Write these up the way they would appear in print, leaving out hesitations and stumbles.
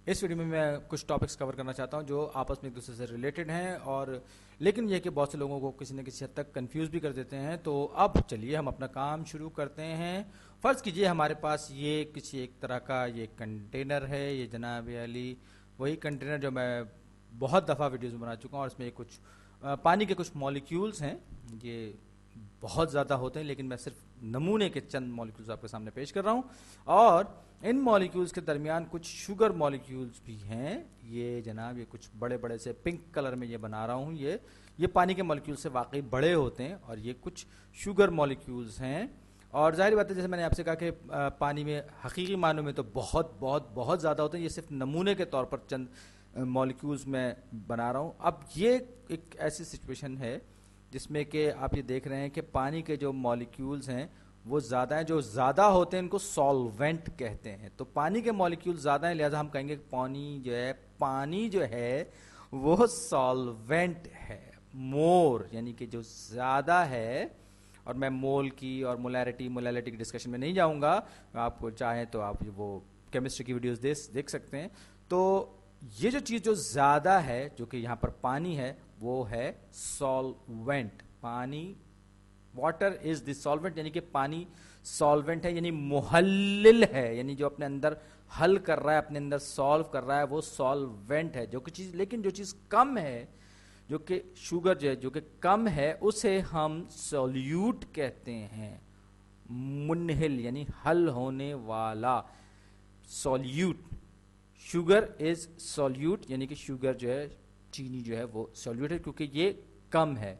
اس video میں کچھ topics کور کرنا چاہتا ہوں جو آپس میں ایک دوسرے سے ریلیٹڈ ہیں، اور لیکن یہ کہ بہت سے لوگوں کو کسی نہ کسی حد تک کنفیوز بھی کر دیتے ہیں. تو اب چلیے ہم اپنا کام شروع کرتے ہیں. فرض کیجئے ہمارے پاس یہ کسی ایک طرح کا یہ کنٹینر ہے. یہ جناب علی وہی کنٹینر جو میں بہت دفعہ ویڈیوز میں بنا چکا ہوں، اور اس میں کچھ پانی کے کچھ مالیکیولز ہیں. یہ بہت زیادہ ہوتے ہیں لیکن میں صرف نمونے کے چند مالیکیولز آپ کے سامنے پیش کر رہا ہوں، اور ان مالیکیولز کے درمیان کچھ شوگر مالیکیولز بھی ہیں. یہ جناب یہ کچھ بڑے بڑے سے پنک کلر میں یہ بنا رہا ہوں. یہ پانی کے مالیکیول سے واقعی بڑے ہوتے ہیں، اور یہ کچھ شوگر مالیکیولز ہیں. اور ظاہر بات ہے جیسے میں نے آپ سے کہا کہ پانی میں حقیقی معنوں میں تو بہت بہت بہت زیادہ ہوتے ہیں. یہ صرف نمونے کے طور پر چند مالیکیولز میں بنا رہا ہوں. اب یہ ایک ایسی سچویشن ہے جس میں کہ آپ یہ دیکھ رہے ہیں کہ پانی کے جو مالیکیولز ہیں وہ زیادہ ہیں. جو زیادہ ہوتے ہیں ان کو سالوینٹ کہتے ہیں. تو پانی کے مالیکیول زیادہ ہیں، لہذا ہم کہیں گے کہ پانی جو ہے وہ سالوینٹ ہے. مور یعنی کہ جو زیادہ ہے، اور میں مول کی اور مولیرٹی کی ڈسکشن میں نہیں جاؤں گا. آپ کو چاہیں تو آپ وہ کیمسٹری کی ویڈیوز دیکھ سکتے ہیں. تو یہ جو چیز جو زیادہ ہے جو کہ یہاں پر پانی ہے وہ ہے solvent. Water is the solvent, یعنی کہ پانی سالوینٹ ہے، یعنی محلل ہے، یعنی جو اپنے اندر حل کر رہا ہے، اپنے اندر سالو کر رہا ہے، وہ سالوینٹ ہے. لیکن جو چیز کم ہے، جو کہ شوگر جو کہ کم ہے، اسے ہم سولیوٹ کہتے ہیں. منحل یعنی حل ہونے والا. سولیوٹ، شوگر از سولیوٹ، یعنی کہ شوگر جو ہے، چینی جو ہے وہ سولیوٹ ہے کیونکہ یہ کم ہے.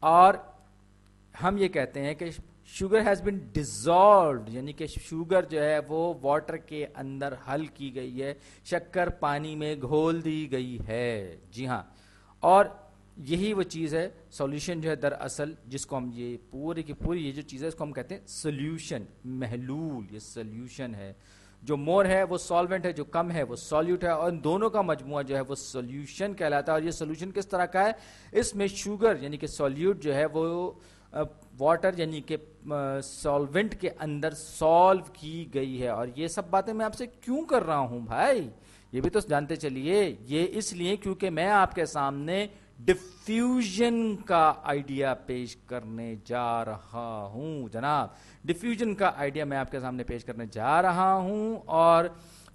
اور ہم یہ کہتے ہیں کہ شوگر ہیز بین ڈیزالوڈ، یعنی کہ شوگر جو ہے وہ واٹر کے اندر حل کی گئی ہے، شکر پانی میں گھول دی گئی ہے. جی ہاں، اور یہی وہ چیز ہے سولوشن جو ہے دراصل، جس کو ہم یہ پوری کی پوری یہ جو چیز ہے اس کو ہم کہتے ہیں سولوشن، محلول. یہ سولوشن ہے. جو مور ہے وہ سالوینٹ ہے، جو کم ہے وہ سولیوٹ ہے، اور ان دونوں کا مجموعہ جو ہے وہ سولوشن کہلاتا ہے. اور یہ سولوشن کس طرح کا ہے؟ اس میں شوگر یعنی کہ سولیوٹ جو ہے وہ واٹر یعنی کہ سالوینٹ کے اندر سالو کی گئی ہے. اور یہ سب باتیں میں آپ سے کیوں کر رہا ہوں بھائی؟ یہ بھی تو جانتے چلیے. یہ اس لیے کیونکہ میں آپ کے سامنے ڈیفیوژن کا آئیڈیا پیش کرنے جا رہا ہوں. جناب ڈیفیوژن کا آئیڈیا میں آپ کے سامنے پیش کرنے جا رہا ہوں. اور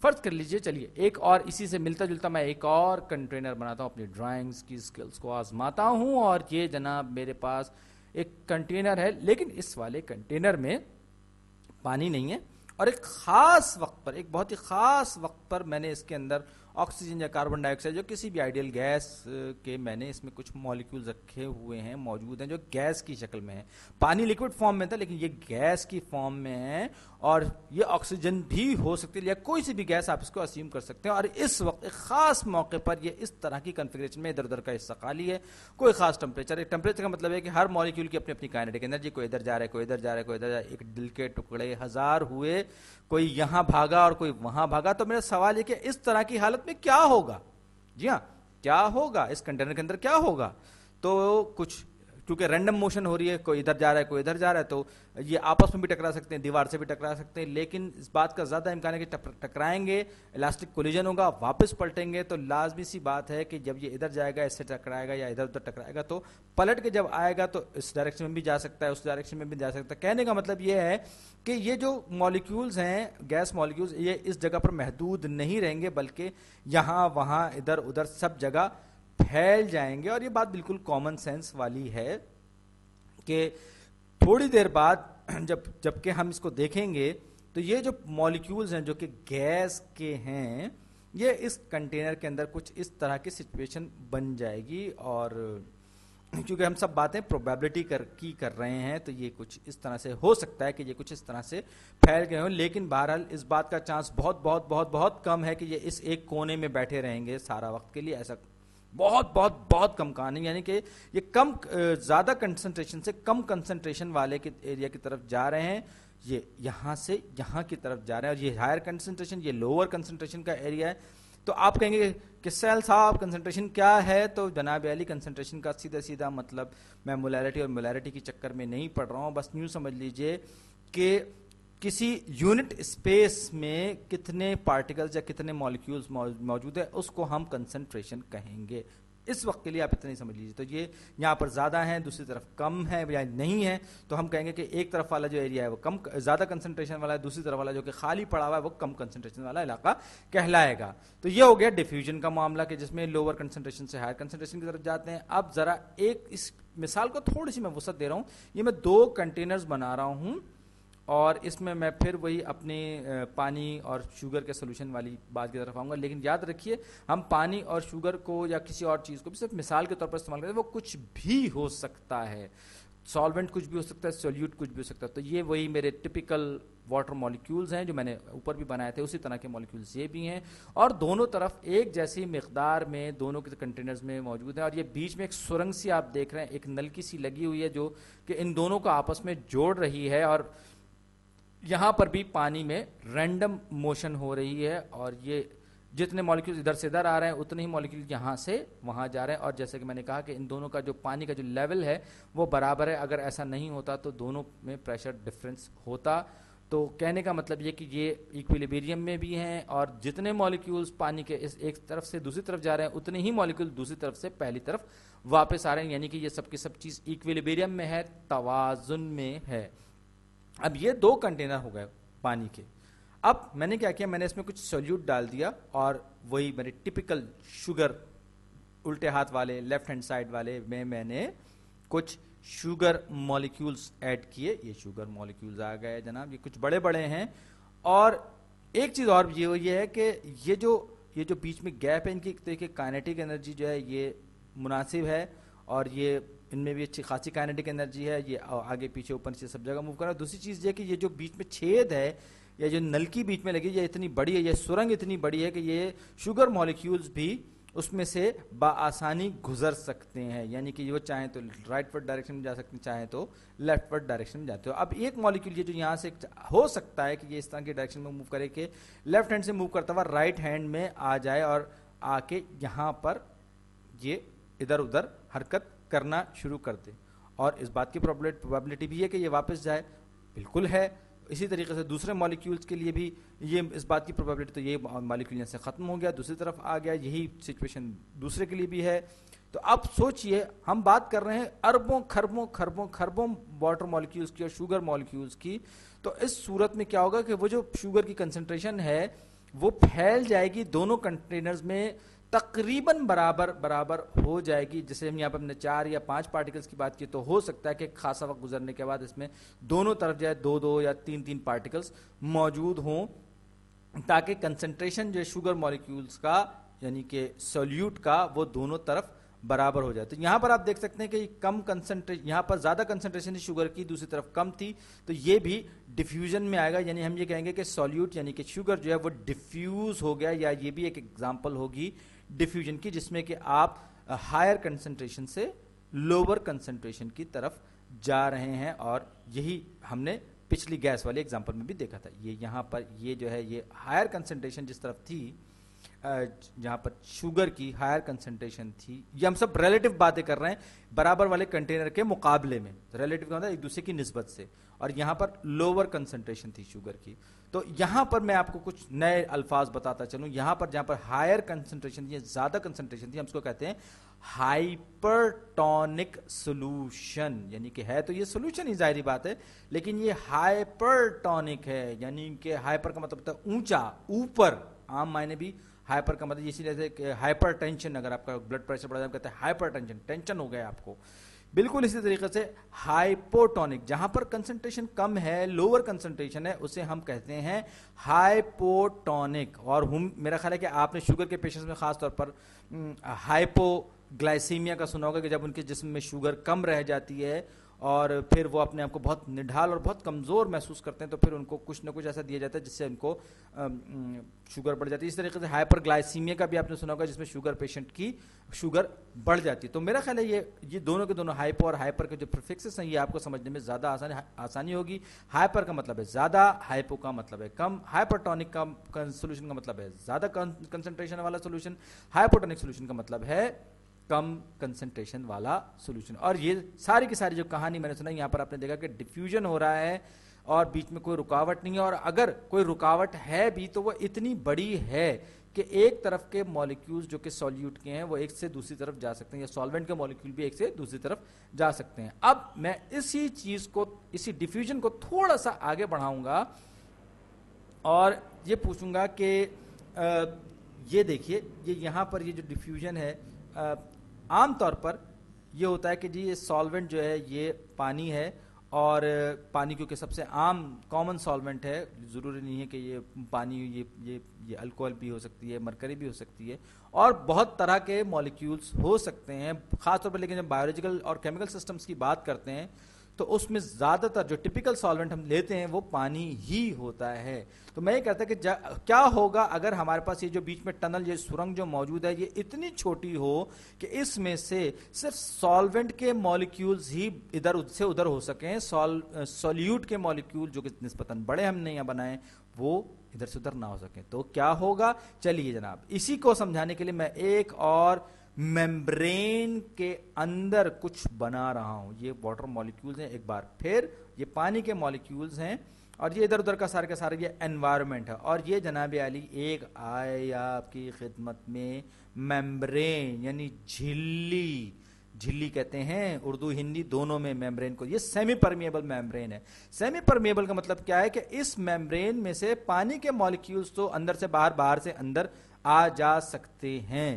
فرض کر لیجئے، چلیے ایک اور اسی سے ملتا جلتا میں ایک اور کنٹینر بناتا ہوں، اپنی ڈرائنگز کی سکلز کو آزماتا ہوں. اور یہ جناب میرے پاس ایک کنٹینر ہے، لیکن اس والے کنٹینر میں پانی نہیں ہے. اور ایک خاص وقت پر، ایک بہت ہی خاص وقت پر میں نے اس کے اندر آکسیجن یا کاربن ڈائی آکسائڈ جو کسی بھی آئیڈیل گیس کے میں نے اس میں کچھ مالیکیولز رکھے ہوئے ہیں، موجود ہیں، جو گیس کی شکل میں ہیں. پانی لیکوڈ فارم میں تھا لیکن یہ گیس کی فارم میں ہے، اور یہ آکسیجن بھی ہو سکتی ہے یا کوئی سی بھی گیس آپ اس کو اسیوم کر سکتے ہیں. اور اس وقت ایک خاص موقع پر یہ اس طرح کی کنفیگریشن میں ادھر ادھر کا حصہ خالی ہے. کوئی خاص ٹمپریچر کا مطلب ہے کہ ہر مالیکیول کی اپنی اپنی کائنیٹک انرجی، کوئی ادھر جا رہا ہے، کوئی ادھر جا رہا ہے، کوئی ادھر جا رہا ہے. ایک دل کے ٹکڑے ہزار ہوئے، کوئی یہاں بھاگا اور کوئی وہاں بھاگا. تو میرا سوال یہ کہ اس طرح کی حالت میں کیا ہوگا؟ جی ہاں، کیا ہوگا اس کنٹینر کے اندر؟ کیا ہوگا؟ تو کچھ کیونکہ رینڈم موشن ہو رہی ہے، کوئی ادھر جا رہا ہے، کوئی ادھر جا رہا ہے، تو یہ آپس میں بھی ٹکرا سکتے ہیں، دیوار سے بھی ٹکرا سکتے ہیں. لیکن اس بات کا زیادہ امکان ہے کہ ٹکرائیں گے، الاسٹک کولیجن ہوگا، واپس پلٹیں گے. تو لازمی سی بات ہے کہ جب یہ ادھر جائے گا، اس سے ٹکرائے گا، یا ادھر ادھر ٹکرائے گا، تو پلٹ کے جب آئے گا تو اس ڈائریکشن میں بھی جا سکتا ہے، اس ڈائریکشن میں بھی جا سکتا ہے. کہنے کا مطلب یہ ہے کہ یہ جو مالیکیولز ہیں، گیس مالیکیولز، یہ اس جگہ پر محدود نہیں رہیں گے، بلکہ یہاں وہاں ادھر ادھر سب جگہ پھیل جائیں گے. اور یہ بات بالکل کامن سینس والی ہے کہ تھوڑی دیر بعد جب کہ ہم اس کو دیکھیں گے تو یہ جو مالیکیولز ہیں جو کہ گیس کے ہیں، یہ اس کنٹینر کے اندر کچھ اس طرح کی سچویشن بن جائے گی. اور کیونکہ ہم سب باتیں پروبیبلٹی کی کر رہے ہیں، تو یہ کچھ اس طرح سے ہو سکتا ہے کہ یہ کچھ اس طرح سے پھیل گئے ہوں. لیکن بہرحال اس بات کا چانس بہت بہت بہت بہت کم ہے کہ یہ اس ایک کونے میں بیٹھے رہیں گے سارا وقت کے لیے. ایسا بہت بہت بہت کم کہانی، یعنی کہ یہ زیادہ کنسنٹریشن سے کم کنسنٹریشن والے ایریا کی طرف جا رہے ہیں. یہ یہاں سے یہاں کی طرف جا رہے ہیں، اور یہ ہائر کنسنٹریشن، یہ لوور کنسنٹریشن کا ایریا ہے. تو آپ کہیں گے کہ سیل صاحب کنسنٹریشن کیا ہے؟ تو جناب علی کنسنٹریشن کا سیدھا مطلب، میں مولیرٹی اور مولیرٹی کی چکر میں نہیں پڑ رہا ہوں، بس یوں سمجھ لیجئے کہ کسی یونٹ اسپیس میں کتنے پارٹیکلز یا کتنے مالیکیولز موجود ہے اس کو ہم کنسنٹریشن کہیں گے. اس وقت کے لیے آپ اتنا ہی سمجھ لیجیے. تو یہ یہاں پر زیادہ ہیں, دوسری طرف کم ہے یا نہیں ہے, تو ہم کہیں گے کہ ایک طرف والا جو ایریا ہے وہ کم زیادہ کنسنٹریشن والا ہے, دوسری طرف والا جو کہ خالی پڑا ہوا ہے وہ کم کنسنٹریشن والا علاقہ کہلائے گا. تو یہ ہو گیا ڈیفیوژن کا معاملہ کہ جس میں لوور کنسنٹریشن سے ہائر کنسنٹریشن کی طرف جاتے ہیں. اب ذرا ایک اس مثال کو تھوڑی سی میں وسعت دے رہا ہوں. یہ میں 2 کنٹینرز بنا رہا ہوں اور اس میں پھر وہی اپنے پانی اور شوگر کے سولوشن والی بات کی طرف آؤں گا. لیکن یاد رکھیے ہم پانی اور شوگر کو یا کسی اور چیز کو بھی صرف مثال کے طور پر استعمال کرتے ہیں. وہ کچھ بھی ہو سکتا ہے, سالوینٹ کچھ بھی ہو سکتا ہے, سولیوٹ کچھ بھی ہو سکتا ہے. تو یہ وہی میرے ٹپیکل واٹر مالیکیولز ہیں جو میں نے اوپر بھی بنائے تھے, اسی طرح کے مالیکیولز یہ بھی ہیں اور دونوں طرف ایک جیسی مقدار میں دونوں کے کنٹینرز میں موجود ہیں. اور یہ بیچ میں ایک سرنگ سی آپ دیکھ رہے ہیں, ایک نلکی سی لگی ہوئی ہے جو کہ ان دونوں کو آپس میں جوڑ رہی ہے. اور یہاں پر بھی پانی میں رینڈم موشن ہو رہی ہے اور یہ جتنے مالیکیول ادھر سے ادھر آ رہے ہیں اتنے ہی مالیکیول یہاں سے وہاں جا رہے ہیں. اور جیسے کہ میں نے کہا کہ ان دونوں کا جو پانی کا جو لیول ہے وہ برابر ہے. اگر ایسا نہیں ہوتا تو دونوں میں پریشر ڈفرینس ہوتا. تو کہنے کا مطلب یہ کہ یہ ایکویلیبریم میں بھی ہیں اور جتنے مالیکیولز پانی کے اس ایک طرف سے دوسری طرف جا رہے ہیں اتنے ہی مالیکیول دوسری طرف سے پہلی طرف واپس آ رہے ہیں. یعنی کہ یہ سب کی سب چیز ایکویلیبریم میں ہے, توازن میں ہے. اب یہ 2 کنٹینر ہو گئے پانی کے. اب میں نے کیا کیا, میں نے اس میں کچھ سولیوٹ ڈال دیا اور وہی میرے ٹپیکل شوگر الٹے ہاتھ والے لیفٹ ہینڈ سائڈ والے میں نے کچھ شوگر مالیکیولز ایڈ کیے. یہ شوگر مالیکیولز آ گئے جناب, یہ کچھ بڑے بڑے ہیں. اور ایک چیز اور یہ ہے کہ یہ جو بیچ میں گیپ ہے ان کی ایک طرح کی کائنیٹک انرجی جو ہے یہ مناسب ہے اور یہ ان میں بھی اچھی خاصی کائنیٹک انرجی ہے. یہ آگے پیچھے اوپر سے سب جگہ موو کر رہا ہے. دوسری چیز یہ کہ یہ جو بیچ میں چھید ہے یا جو نلکی بیچ میں لگی یہ اتنی بڑی ہے, یہ سرنگ اتنی بڑی ہے کہ یہ شوگر مالیکیولز بھی اس میں سے بآسانی گزر سکتے ہیں. یعنی کہ وہ چاہیں تو رائٹ ورڈ ڈائریکشن میں جا سکتے ہیں, چاہیں تو لیفٹ ورڈ ڈائریکشن میں جاتے ہو. اب ایک مالیکیول یہ جو یہاں سے ہو سکتا ہے کہ یہ اس طرح کی ڈائریکشن میں موو کرے کہ لیفٹ ہینڈ سے موو کرتا ہوا رائٹ ہینڈ میں آ جائے اور آ کے یہاں پر یہ ادھر ادھر حرکت کرنا شروع کر دے. اور اس بات کی پروبیبلٹی بھی ہے کہ یہ واپس جائے, بالکل ہے. اسی طریقے سے دوسرے مالیکیولز کے لیے بھی یہ اس بات کی پروبیبلٹی, تو یہ مالیکیول یہاں سے ختم ہو گیا دوسری طرف آ گیا, یہی سچویشن دوسرے کے لیے بھی ہے. تو اب سوچئے ہم بات کر رہے ہیں اربوں خربوں خربوں خربوں واٹر مالیکیولز کی اور شوگر مالیکیولز کی. تو اس صورت میں کیا ہوگا کہ وہ جو شوگر کی کنسنٹریشن ہے وہ پھیل جائے گی دونوں کنٹینرز میں, تقریباً برابر ہو جائے گی. جیسے ہم یہاں پر ہم نے 4 یا 5 پارٹیکلز کی بات کی تو ہو سکتا ہے کہ خاصا وقت گزرنے کے بعد اس میں دونوں طرف جو ہے 2 یا 3 پارٹیکلز موجود ہوں تاکہ کنسنٹریشن جو ہے شوگر مالیکیولز کا یعنی کہ سولیوٹ کا وہ دونوں طرف برابر ہو جائے. تو یہاں پر آپ دیکھ سکتے ہیں کہ کم کنسنٹریشن, یہاں پر زیادہ کنسنٹریشن تھی شوگر کی, دوسری طرف کم تھی, تو یہ بھی ڈیفیوژن میں آئے گا. یعنی ہم یہ کہیں گے کہ سولیوٹ یعنی کہ شوگر جو ہے وہ ڈیفیوز ہو گیا, یا یہ بھی ایک ایگزامپل ہوگی ڈیفیوژن کی جس میں کہ آپ ہائر کنسنٹریشن سے لوور کنسنٹریشن کی طرف جا رہے ہیں. اور یہی ہم نے پچھلی گیس والی ایگزامپل میں بھی دیکھا تھا. یہ یہاں پر یہ جو ہے یہ ہائر کنسنٹریشن جس طرف تھی, جہاں پر شوگر کی ہائر کنسنٹریشن تھی, یہ ہم سب ریلیٹو باتیں کر رہے ہیں برابر والے کنٹینر کے مقابلے میں, ریلیٹو کا مطلب ایک دوسرے کی نسبت سے, اور یہاں پر لوور کنسنٹریشن تھی شوگر کی. تو یہاں پر میں آپ کو کچھ نئے الفاظ بتاتا چلوں. یہاں پر جہاں پر ہائر کنسنٹریشن تھی, زیادہ کنسنٹریشن تھی, ہم اس کو کہتے ہیں ہائپرٹونک سولوشن. یعنی کہ ہے تو یہ سولوشن ہی ظاہری بات ہے, لیکن یہ ہائپرٹونک ہے. یعنی کہ ہائپر کا مطلب ہوتا ہے اونچا, اوپر. عام معنی بھی ہائپر کا مطلب اسی طرح سے ہائپر ٹینشن, اگر آپ کا بلڈ پریشر بڑھا جائے ہم کہتے ہیں ہائپر ٹینشن, ٹینشن ہو گیا آپ کو. بالکل اسی طریقے سے ہائپوٹونک, جہاں پر کنسنٹریشن کم ہے, لوور کنسنٹریشن ہے, اسے ہم کہتے ہیں ہائپوٹونک. اور میرا خیال ہے کہ آپ نے شوگر کے پیشنٹس میں خاص طور پر ہائپو گلائسیمیا کا سنا ہوگا کہ جب ان کے جسم میں شوگر کم رہ جاتی ہے اور پھر وہ اپنے آپ کو بہت نڈھال اور بہت کمزور محسوس کرتے ہیں, تو پھر ان کو کچھ نہ کچھ ایسا دیا جاتا ہے جس سے ان کو شوگر بڑھ جاتی ہے. اس طریقے سے ہائپر گلائسیمیا کا بھی آپ نے سنا ہوگا جس میں شوگر پیشنٹ کی شوگر بڑھ جاتی ہے. تو میرا خیال ہے یہ دونوں کے دونوں ہائپو اور ہائپر کے جو پریفکسز ہیں یہ آپ کو سمجھنے میں زیادہ آسانی ہوگی. ہائپر کا مطلب ہے زیادہ, ہائپو کا مطلب ہے کم, ہائپرٹونک کا سولوشن کا مطلب ہے زیادہ کنسنٹریشن والا سولوشن, ہائپوٹونک سولوشن کا مطلب ہے کم کنسنٹریشن والا سولوشن. اور یہ ساری کی ساری جو کہانی میں نے سنا, یہاں پر آپ نے دیکھا کہ ڈیفیوژن ہو رہا ہے اور بیچ میں کوئی رکاوٹ نہیں ہے, اور اگر کوئی رکاوٹ ہے بھی تو وہ اتنی بڑی ہے کہ ایک طرف کے مالیکیولز جو کہ سولیوٹ کے ہیں وہ ایک سے دوسری طرف جا سکتے ہیں, یا سالوینٹ کے مالیکیول بھی ایک سے دوسری طرف جا سکتے ہیں. اب میں اسی چیز کو, اسی ڈیفیوژن کو تھوڑا سا آگے بڑھاؤں گا اور یہ پوچھوں گا کہ یہ دیکھیے, یہ یہاں پر یہ جو ڈیفیوژن ہے عام طور پر یہ ہوتا ہے کہ جی یہ سالوینٹ جو ہے یہ پانی ہے, اور پانی کیونکہ سب سے عام کامن سالوینٹ ہے, ضروری نہیں ہے کہ یہ پانی یہ الکوہل بھی ہو سکتی ہے, مرکری بھی ہو سکتی ہے, اور بہت طرح کے مالیکیولز ہو سکتے ہیں خاص طور پر. لیکن جب بایولوجیکل اور کیمیکل سسٹمز کی بات کرتے ہیں تو اس میں زیادہ تر جو ٹپیکل سالوینٹ ہم لیتے ہیں وہ پانی ہی ہوتا ہے. تو میں یہ کہتا کہ کیا ہوگا اگر ہمارے پاس یہ جو بیچ میں ٹنل, یہ سرنگ جو موجود ہے, یہ اتنی چھوٹی ہو کہ اس میں سے صرف سالوینٹ کے مالیکیولز ہی ادھر سے ادھر ہو سکیں, سولیوٹ کے مالیکیول جو کہ نسبتاً بڑے ہم نے یہاں بنائے وہ ادھر سے ادھر نہ ہو سکیں. تو کیا ہوگا, چلیے جناب اسی کو سمجھانے کے لیے میں ایک اور ممبرین کے اندر کچھ بنا رہا ہوں. یہ واٹر مالیکیولز ہیں, ایک بار پھر یہ پانی کے مالیکیولز ہیں, اور یہ ادھر ادھر کا سارے کا سارا یہ انوائرمنٹ ہے. اور یہ جناب علی ایک آئے آپ کی خدمت میں ممبرین, یعنی جھلی, جھلی کہتے ہیں اردو ہندی دونوں میں ممبرین کو. یہ سیمی پرمیبل ممبرین ہے. سیمی پرمیبل کا مطلب کیا ہے کہ اس ممبرین میں سے پانی کے مالیکیولز تو اندر سے باہر, باہر سے اندر آ جا سکتے ہیں.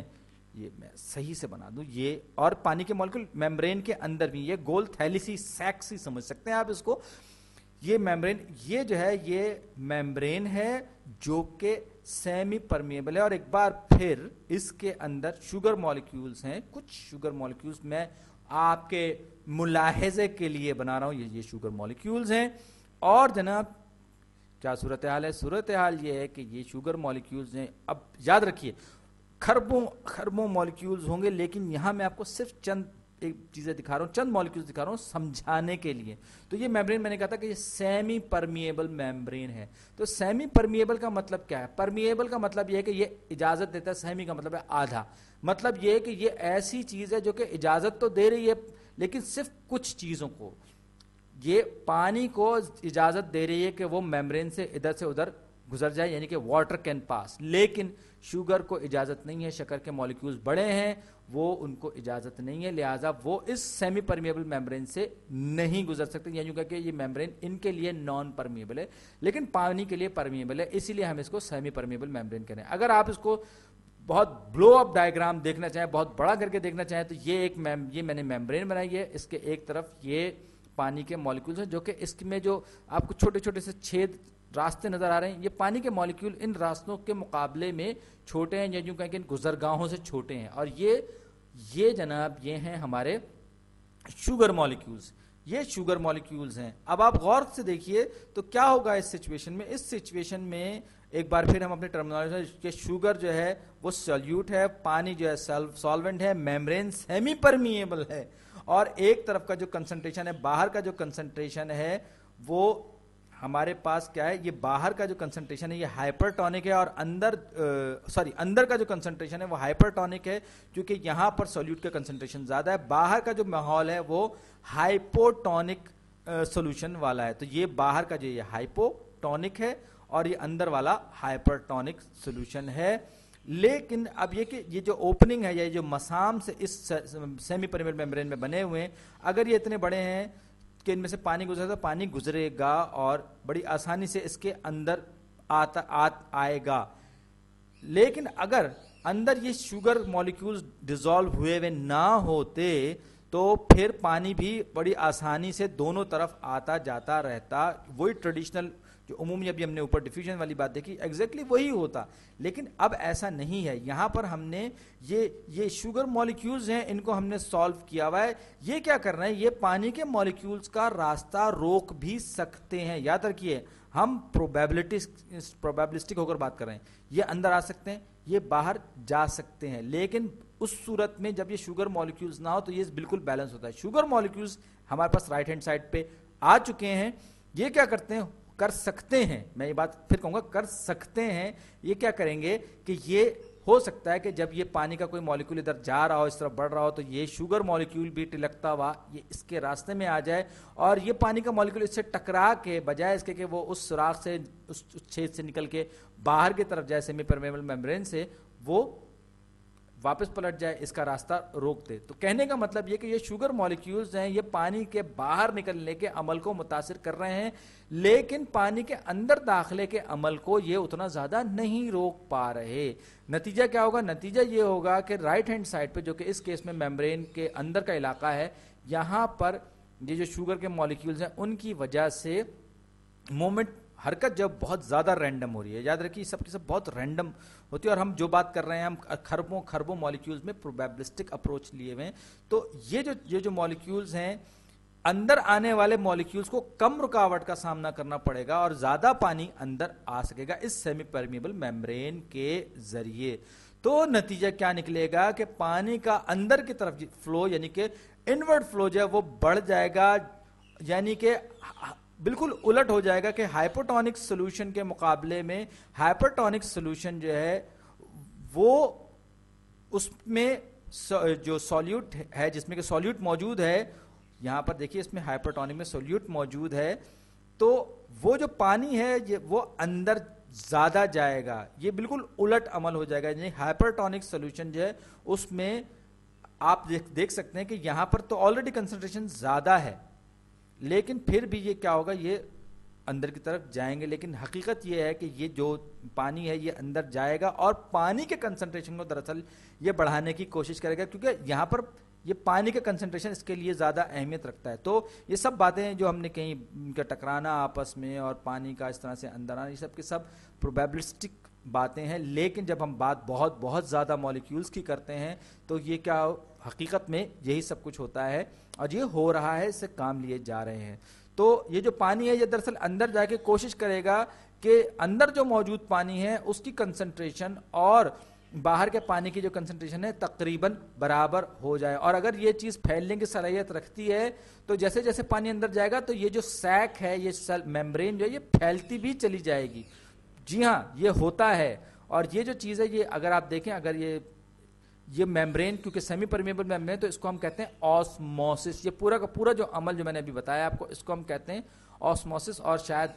یہ میں صحیح سے بنا دوں, یہ اور پانی کے مالیکول ممبرین کے اندر بھی, یہ گول تھیلی سی سیک سی سمجھ سکتے ہیں آپ اس کو. یہ ممبرین, یہ جو ہے یہ ممبرین ہے جو کہ سیمی پرمیبل ہے, اور ایک بار پھر اس کے اندر شوگر مالیکیولز ہیں, کچھ شوگر مالیکیولز میں آپ کے ملاحظے کے لیے بنا رہا ہوں. یہ شوگر مالیکیولز ہیں, اور جناب کیا صورتحال ہے, صورتحال یہ ہے کہ یہ شوگر مالیکیولز ہیں. اب یاد رکھیے خربوں مالیکیولز ہوں گے, لیکن یہاں میں آپ کو صرف چند ایک چیزیں دکھا رہا ہوں, چند مالیکیولز دکھا رہا ہوں سمجھانے کے لیے. تو یہ ممبرین میں نے کہا تھا کہ یہ سیمی پرمیبل ممبرین ہے. تو سیمی پرمیبل کا مطلب کیا ہے؟ پرمیبل کا مطلب یہ ہے کہ یہ اجازت دیتا ہے, سیمی کا مطلب ہے آدھا. مطلب یہ ہے کہ یہ ایسی چیز ہے جو کہ اجازت تو دے رہی ہے لیکن صرف کچھ چیزوں کو. یہ پانی کو اجازت دے رہی ہے کہ وہ ممبرین سے ادھر سے ادھر گزر جائے, یعنی کہ واٹر کین پاس, لیکن شوگر کو اجازت نہیں ہے. شکر کے مالیکیولز بڑے ہیں, وہ ان کو اجازت نہیں ہے, لہٰذا وہ اس سیمی پرمیبل ممبرین سے نہیں گزر سکتے. یعنی کہ یہ ممبرین ان کے لیے نان پرمیبل ہے لیکن پانی کے لیے پرمیبل ہے, اسی لیے ہم اس کو سیمی پرمیبل ممبرین کہہ رہے ہیں. اگر آپ اس کو بہت بلو اپ ڈائیگرام دیکھنا چاہیں, بہت بڑا کر کے دیکھنا چاہیں, تو یہ میں نے ممبرین بنائی ہے. اس کے ایک طرف یہ پانی کے مالیکیولز ہیں جو کہ اس میں جو آپ کو چھوٹے چھوٹے سے چھید راستے نظر آ رہے ہیں, یہ پانی کے مالیکیول ان راستوں کے مقابلے میں چھوٹے ہیں, یا یوں کہیں کہ ان گزرگاہوں سے چھوٹے ہیں. اور یہ جناب یہ ہیں ہمارے شوگر مالیکیولز, یہ شوگر مالیکیولز ہیں. اب آپ غور سے دیکھیے تو کیا ہوگا اس سچویشن میں. اس سچویشن میں ایک بار پھر ہم اپنے ٹرمینالوجی کہ شوگر جو ہے وہ سولیوٹ ہے, پانی جو ہے سالوینٹ ہے, ممبرین سیمی پرمیبل ہے, اور ایک طرف کا جو کنسنٹریشن ہے, باہر کا جو کنسنٹریشن ہے وہ ہمارے پاس کیا ہے, یہ باہر کا جو کنسنٹریشن ہے یہ ہائپرٹونک ہے, اور اندر کا جو کنسنٹریشن ہے وہ ہائپرٹونک ہے کیونکہ یہاں پر سولیوٹ کا کنسنٹریشن زیادہ ہے. باہر کا جو ماحول ہے وہ ہائپوٹونک سولوشن والا ہے. تو یہ باہر کا جو یہ ہائپوٹونک ہے اور یہ اندر والا ہائپرٹونک سولوشن ہے. لیکن اب یہ کہ یہ جو اوپننگ ہے, یہ جو مسام سے اس سیمی پرمیبل ممبرین میں بنے ہوئے ہیں, اگر یہ اتنے بڑے ہیں کہ ان میں سے پانی گزرے تو پانی گزرے گا اور بڑی آسانی سے اس کے اندر آئے گا. لیکن اگر اندر یہ شوگر مالیکیولز ڈیزالو ہوئے نہ ہوتے تو پھر پانی بھی بڑی آسانی سے دونوں طرف آتا جاتا رہتا. وہی ٹریڈیشنل جو عمومی ابھی ہم نے اوپر ڈیفیوژن والی بات دیکھی, ایگزیکٹلی وہی ہوتا. لیکن اب ایسا نہیں ہے. یہاں پر ہم نے یہ شوگر مالیکیولز ہیں, ان کو ہم نے سالو کیا ہوا ہے. یہ کیا کر رہے ہیں, یہ پانی کے مالیکیولز کا راستہ روک بھی سکتے ہیں. یاد رکھیے ہم پروبیبلسٹک ہو کر بات کر رہے ہیں. یہ اندر آ سکتے ہیں, یہ باہر جا سکتے ہیں, لیکن اس صورت میں جب یہ شوگر مالیکیولز نہ ہو تو یہ بالکل بیلنس ہوتا ہے. شوگر مالیکیولز ہمارے پاس رائٹ ہینڈ سائڈ پہ آ چکے ہیں. یہ کیا کرتے ہیں, کر سکتے ہیں, میں یہ بات پھر کہوں گا, کر سکتے ہیں. یہ کیا کریں گے کہ یہ ہو سکتا ہے کہ جب یہ پانی کا کوئی مالیکول ادھر جا رہا ہو، اس طرف بڑھ رہا ہو، تو یہ شوگر مالیکول بھی ٹلکتا ہوا یہ اس کے راستے میں آ جائے اور یہ پانی کا مالیکول اس سے ٹکرا کے بجائے اس کے کہ وہ اس سوراخ سے اس چھید سے نکل کے باہر کی طرف جائے سیمی پرمیبل میمبرین سے، وہ واپس پلٹ جائے، اس کا راستہ روک دے۔ تو کہنے کا مطلب یہ کہ یہ شوگر مالیکیولز ہیں، یہ پانی کے باہر نکلنے کے عمل کو متاثر کر رہے ہیں، لیکن پانی کے اندر داخلے کے عمل کو یہ اتنا زیادہ نہیں روک پا رہے۔ نتیجہ کیا ہوگا؟ نتیجہ یہ ہوگا کہ رائٹ ہینڈ سائڈ پہ، جو کہ اس کیس میں میمبرین کے اندر کا علاقہ ہے، یہاں پر یہ جو شوگر کے مالیکیولز ہیں ان کی وجہ سے مومنٹ، حرکت جب بہت زیادہ رینڈم ہو رہی ہے، یاد رکھیے سب کی سب بہت رینڈم ہوتی ہے، اور ہم جو بات کر رہے ہیں ہم خربوں مالیکیولز میں پروبیبلسٹک اپروچ لیے ہوئے ہیں، تو یہ جو مالیکیولز ہیں اندر آنے والے مالیکیولز کو کم رکاوٹ کا سامنا کرنا پڑے گا اور زیادہ پانی اندر آ سکے گا اس سیمی پرمیبل میمبرین کے ذریعے۔ تو نتیجہ کیا نکلے گا کہ پانی کا اندر کی طرف فلو، یعنی کہ انورڈ فلو جو ہے وہ بڑھ جائے گا، یعنی کہ بالکل الٹ ہو جائے گا کہ ہائپوٹونک سولوشن کے مقابلے میں ہائپرٹونک سولوشن جو ہے وہ اس میں جو سولیوٹ ہے، جس میں کہ سولیوٹ موجود ہے، یہاں پر دیکھیے اس میں ہائپرٹونک میں سولیوٹ موجود ہے، تو وہ جو پانی ہے وہ اندر زیادہ جائے گا، یہ بالکل الٹ عمل ہو جائے گا، یعنی ہائپرٹونک سولوشن جو ہے اس میں آپ دیکھ سکتے ہیں کہ یہاں پر تو آلریڈی کنسنٹریشن زیادہ ہے، لیکن پھر بھی یہ کیا ہوگا، یہ اندر کی طرف جائیں گے، لیکن حقیقت یہ ہے کہ یہ جو پانی ہے یہ اندر جائے گا اور پانی کے کنسنٹریشن کو دراصل یہ بڑھانے کی کوشش کرے گا، کیونکہ یہاں پر یہ پانی کا کنسنٹریشن اس کے لیے زیادہ اہمیت رکھتا ہے۔ تو یہ سب باتیں ہیں جو ہم نے کہیں ان کا ٹکرانا آپس میں اور پانی کا اس طرح سے اندر آنا، یہ سب کے سب پروبیبلسٹک باتیں ہیں، لیکن جب ہم بات بہت بہت زیادہ مالیکیولز کی کرتے ہیں تو یہ کیا حقیقت میں یہی سب کچھ ہوتا ہے اور یہ ہو رہا ہے، اس سے کام لیے جا رہے ہیں۔ تو یہ جو پانی ہے یہ دراصل اندر جا کے کوشش کرے گا کہ اندر جو موجود پانی ہے اس کی کنسنٹریشن اور باہر کے پانی کی جو کنسنٹریشن ہے تقریباً برابر ہو جائے، اور اگر یہ چیز پھیلنے کی صلاحیت رکھتی ہے تو جیسے جیسے پانی اندر جائے گا تو یہ جو سیک ہے، یہ میمبرین جو ہے یہ پھیلتی بھی چلی جائے گی۔ جی ہاں، یہ ہوتا ہے، اور یہ جو چیز ہے یہ اگر آپ دیکھیں، اگر یہ میمبرین کیونکہ سیمی پرمیبل میمبرین، تو اس کو ہم کہتے ہیں آسموسس، یہ پورا کا پورا جو عمل جو میں نے ابھی بتایا آپ کو، اس کو ہم کہتے ہیں آسموسس۔ اور شاید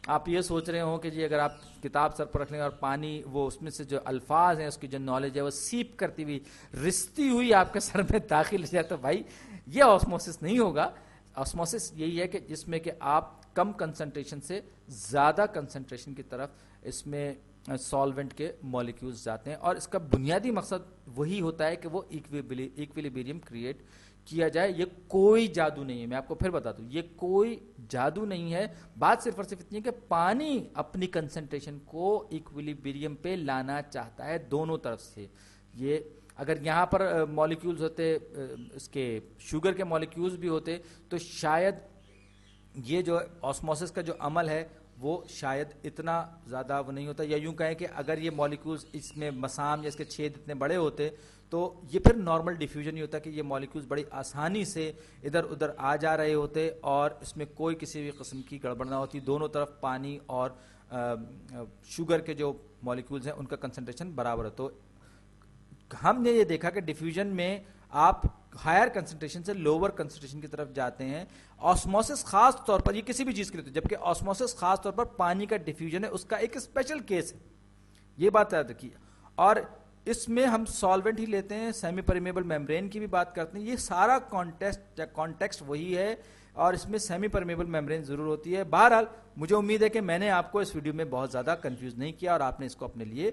آپ یہ سوچ رہے ہوں کہ جی اگر آپ کتاب سر پر رکھ لیں اور پانی وہ اس میں سے جو الفاظ ہیں، اس کی جو نالج ہے وہ سیپ کرتی ہوئی رستی ہوئی آپ کے سر میں داخل ہو جائے، تو بھائی یہ آسموسس نہیں ہوگا۔ آسموسس یہی ہے کہ جس میں کہ آپ کم کنسنٹریشن سے زیادہ کنسنٹریشن کی طرف اس میں سالونٹ کے مالیکیولز جاتے ہیں، اور اس کا بنیادی مقصد وہی ہوتا ہے کہ وہ ایکویلیبریم کریٹ کیا جائے۔ یہ کوئی جادو نہیں ہے، میں آپ کو پھر بتا دوں، یہ کوئی جادو نہیں ہے، بات صرف اور صرف اتنی ہے کہ پانی اپنی کنسنٹریشن کو ایکویلیبریم پہ لانا چاہتا ہے دونوں طرف سے۔ یہ اگر یہاں پر مالیکیولز ہوتے، اس کے شوگر کے مالیکیولز بھی ہوتے، تو شاید یہ جو آسموسس کا جو عمل ہے وہ شاید اتنا زیادہ وہ نہیں ہوتا، یا یوں کہیں کہ اگر یہ مالیکیولز اس میں مسام یا اس کے چھید اتنے بڑے ہوتے تو یہ پھر نارمل ڈیفیوژن ہی ہوتا کہ یہ مالیکیولز بڑی آسانی سے ادھر ادھر آ جا رہے ہوتے اور اس میں کوئی کسی بھی قسم کی گڑبڑ نہ ہوتی، دونوں طرف پانی اور شوگر کے جو مالیکیولز ہیں ان کا کنسنٹریشن برابر ہے۔ تو ہم نے یہ دیکھا کہ ڈیفیوژن میں آپ ہائر کنسنٹریشن سے لوور کنسنٹریشن کی طرف جاتے ہیں، آسموسس خاص طور پر یہ کسی بھی چیز کے لیے، جبکہ آسموسس خاص طور پر پانی کا ڈیفیوژن ہے، اس کا ایک اسپیشل کیس ہے، یہ بات یاد رکھیے۔ اور اس میں ہم سالونٹ ہی لیتے ہیں، سیمی پرمیبل میمبرین کی بھی بات کرتے ہیں، یہ سارا کانٹیکسٹ وہی ہے، اور اس میں سیمی پرمیبل میمبرین ضرور ہوتی ہے۔ بہرحال مجھے امید ہے کہ میں نے آپ کو اس ویڈیو میں بہت زیادہ کنفیوز نہیں کیا اور آپ نے اس کو اپنے لیے